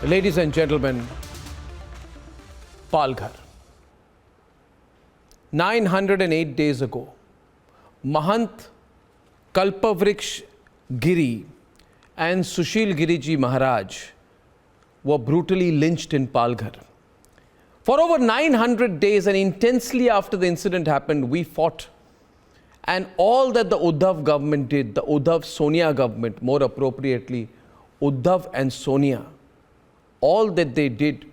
Ladies and gentlemen, Palghar. 908 days ago, Mahant Kalpavriksha Giri and Sushil Giriji Maharaj were brutally lynched in Palghar. For over 900 days and intensely after the incident happened, we fought. And all that the Uddhav government did, the Uddhav-Sonia government, more appropriately, Uddhav and Sonia, all that they did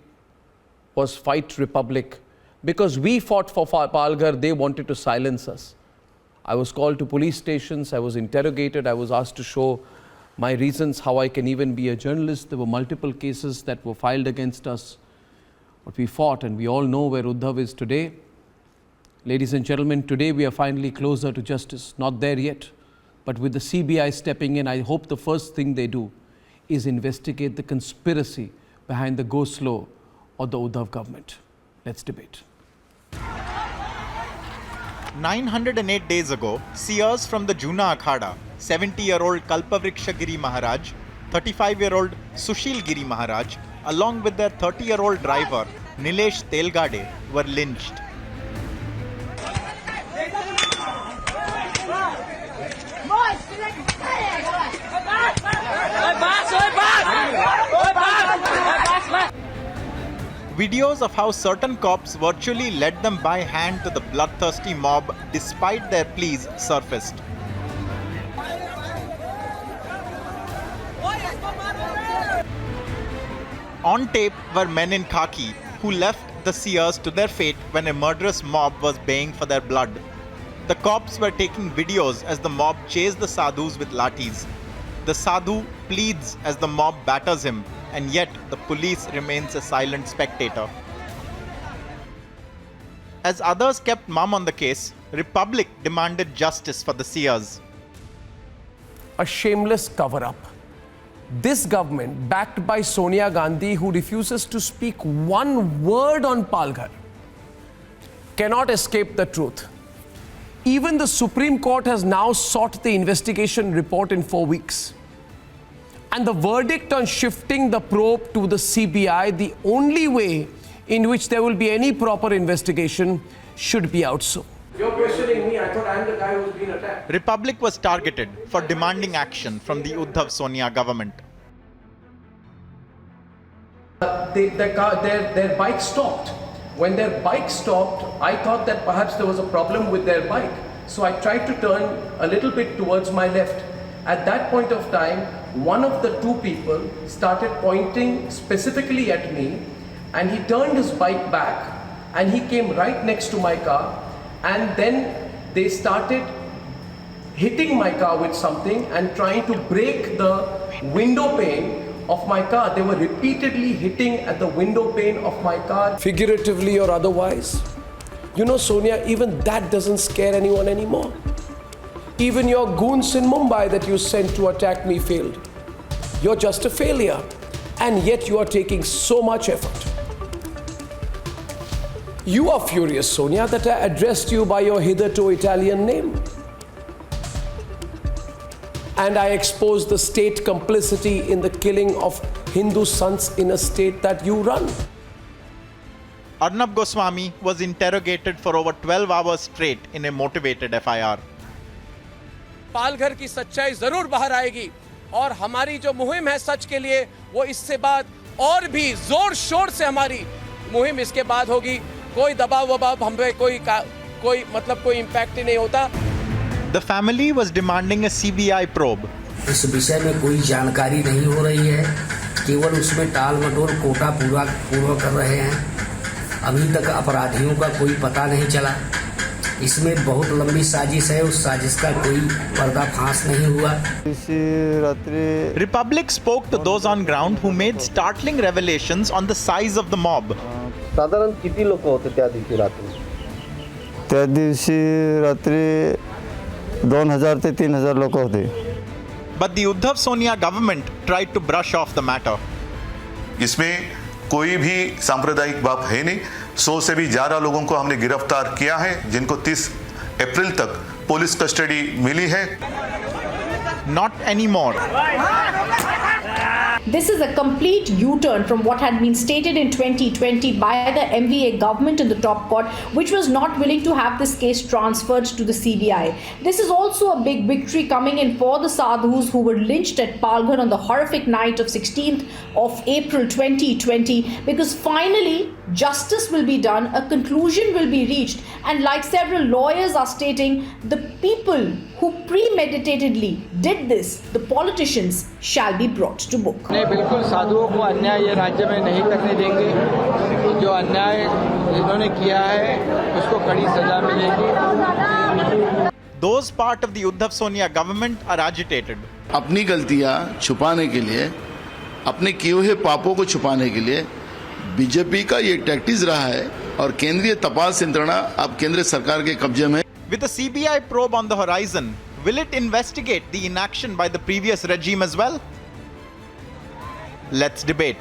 was fight Republic. Because we fought for Palghar, they wanted to silence us. I was called to police stations, I was interrogated, I was asked to show my reasons how I can even be a journalist. There were multiple cases that were filed against us. But we fought, and we all know where Uddhav is today. Ladies and gentlemen, today we are finally closer to justice. Not there yet, but with the CBI stepping in, I hope the first thing they do is investigate the conspiracy behind the go-slow of the Uddhav government. Let's debate. 908 days ago, seers from the Juna Akhada, 70-year-old Kalpavriksha Giri Maharaj, 35-year-old Sushil Giri Maharaj, along with their 30-year-old driver, Nilesh Telgade, were lynched. Videos of how certain cops virtually led them by hand to the bloodthirsty mob despite their pleas surfaced. On tape were men in khaki who left the seers to their fate when a murderous mob was baying for their blood. The cops were taking videos as the mob chased the sadhus with lathis. The sadhu pleads as the mob batters him, and yet the police remains a silent spectator. As others kept mum on the case, Republic demanded justice for the seers. A shameless cover-up. This government, backed by Sonia Gandhi, who refuses to speak one word on Palghar, cannot escape the truth. Even the Supreme Court has now sought the investigation report in 4 weeks. And the verdict on shifting the probe to the CBI, the only way in which there will be any proper investigation, should be out soon. You're questioning me. I thought I'm the guy who's been attacked. Republic was targeted for demanding action from the Uddhav-Sonia government. Their bike stopped. When their bike stopped, I thought that perhaps there was a problem with their bike. So I tried to turn a little bit towards my left. At that point of time, one of the two people started pointing specifically at me, and he turned his bike back and he came right next to my car, and then they started hitting my car with something and trying to break the window pane of my car. They were repeatedly hitting at the window pane of my car, figuratively or otherwise. You know, Sonia, even that doesn't scare anyone anymore. Even your goons in Mumbai that you sent to attack me failed. You're just a failure, and yet you are taking so much effort. You are furious, Sonia, that I addressed you by your hitherto Italian name. And I exposed the state complicity in the killing of Hindu sons in a state that you run. Arnab Goswami was interrogated for over 12 hours straight in a motivated FIR. Palghar की सच्चाई जरूर बाहर आएगी, और हमारी जो मुहिम है सच के लिए, वो इससे बाद और भी जोर शोर से हमारी मुहिम इसके बाद होगी. कोई दबाव वबाव हम पे कोई इम्पैक्ट ही नहीं होता. The family was demanding a CBI probe. इस विषय में कोई जानकारी नहीं हो रही है, केवल उसमें टाल मटोल कोटा पूरा कर रहे हैं. अभी तक अपराधियों का कोई पता नहीं चला. इसमें बहुत लंबी साजिश है, उस साजिश का कोई पर्दाफाश नहीं हुआ. Republic spoke to those on ground who made startling revelations on the size of the mob. साधारण किती लोक होते त्या दिवशी रात्री? त्या दिवशी रात्री 2000 ते 3000 लोक होते. But the Uddhav-Sonia government tried to brush off the matter. इसमें कोई भी सांप्रदायिक बात है नहीं. 100 से भी ज्यादा लोगों को हमने गिरफ्तार किया है, जिनको 30 अप्रैल तक पुलिस कस्टडी मिली है. Not anymore. This is a complete U-turn from what had been stated in 2020 by the MVA government in the top court, which was not willing to have this case transferred to the CBI. This is also a big victory coming in for the sadhus who were lynched at Palghar on the horrific night of 16th of April 2020, because finally justice will be done, a conclusion will be reached, and like several lawyers are stating, the people who premeditatedly did this, the politicians, shall be brought to book. नहीं, बिल्कुल साधुओं को अन्याय ये राज्य में नहीं करने देंगे। जो अन्याय इन्होंने किया है उसको कड़ी सजा मिलेगी। Those part of the Uddhav Sonia government are agitated. अपनी गलतियां छुपाने के लिए, अपने किए हुए पापों को छुपाने के लिए बीजेपी का ये टैक्टिस रहा है और केंद्रीय तपास यंत्रणा अब केंद्र सरकार के कब्जे में। With a CBI probe on the horizon, will it investigate the inaction by the previous regime as well? Let's debate.